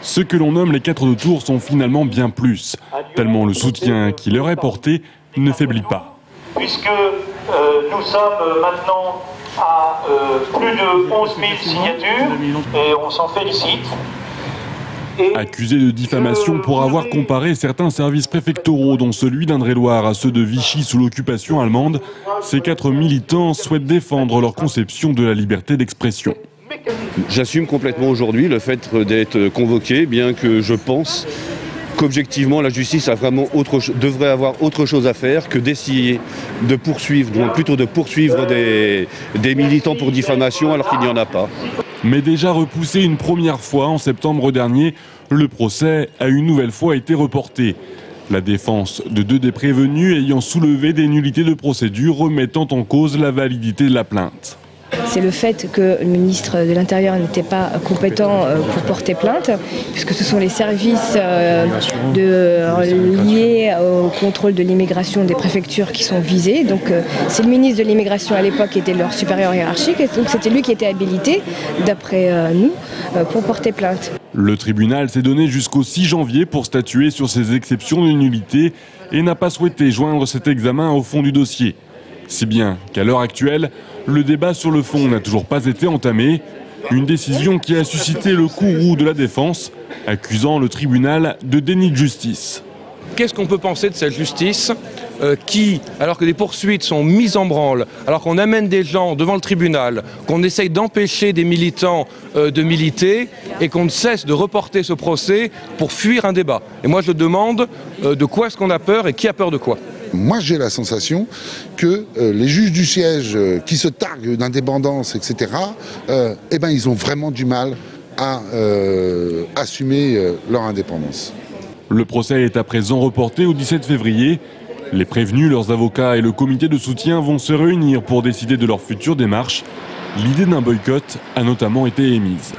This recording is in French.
Ce que l'on nomme les 4 de Tours sont finalement bien plus, tellement le soutien qui leur est porté ne faiblit pas. Puisque nous sommes maintenant à plus de 11 000 signatures et on s'en félicite. Accusés de diffamation pour avoir comparé certains services préfectoraux, dont celui d'Indre-et-Loire, à ceux de Vichy sous l'occupation allemande, ces 4 militants souhaitent défendre leur conception de la liberté d'expression. J'assume complètement aujourd'hui le fait d'être convoqué, bien que je pense qu'objectivement la justice devrait avoir autre chose à faire que d'essayer de poursuivre, donc plutôt de poursuivre des militants pour diffamation alors qu'il n'y en a pas. Mais déjà repoussé une première fois en septembre dernier, le procès a une nouvelle fois été reporté. La défense de 2 des prévenus ayant soulevé des nullités de procédure remettant en cause la validité de la plainte. C'est le fait que le ministre de l'Intérieur n'était pas compétent pour porter plainte, puisque ce sont les services liés au contrôle de l'immigration des préfectures qui sont visés. Donc c'est le ministre de l'immigration à l'époque qui était leur supérieur hiérarchique, et donc c'était lui qui était habilité, d'après nous, pour porter plainte. Le tribunal s'est donné jusqu'au 6 janvier pour statuer sur ces exceptions de nullité et n'a pas souhaité joindre cet examen au fond du dossier. Si bien qu'à l'heure actuelle, le débat sur le fond n'a toujours pas été entamé. Une décision qui a suscité le courroux de la défense, accusant le tribunal de déni de justice. Qu'est-ce qu'on peut penser de cette justice qui, alors que des poursuites sont mises en branle, alors qu'on amène des gens devant le tribunal, qu'on essaye d'empêcher des militants de militer et qu'on ne cesse de reporter ce procès pour fuir un débat. Et moi je demande de quoi est-ce qu'on a peur et qui a peur de quoi ? Moi, j'ai la sensation que les juges du siège qui se targuent d'indépendance, etc., ils ont vraiment du mal à assumer leur indépendance. Le procès est à présent reporté au 17 février. Les prévenus, leurs avocats et le comité de soutien vont se réunir pour décider de leur future démarche. L'idée d'un boycott a notamment été émise.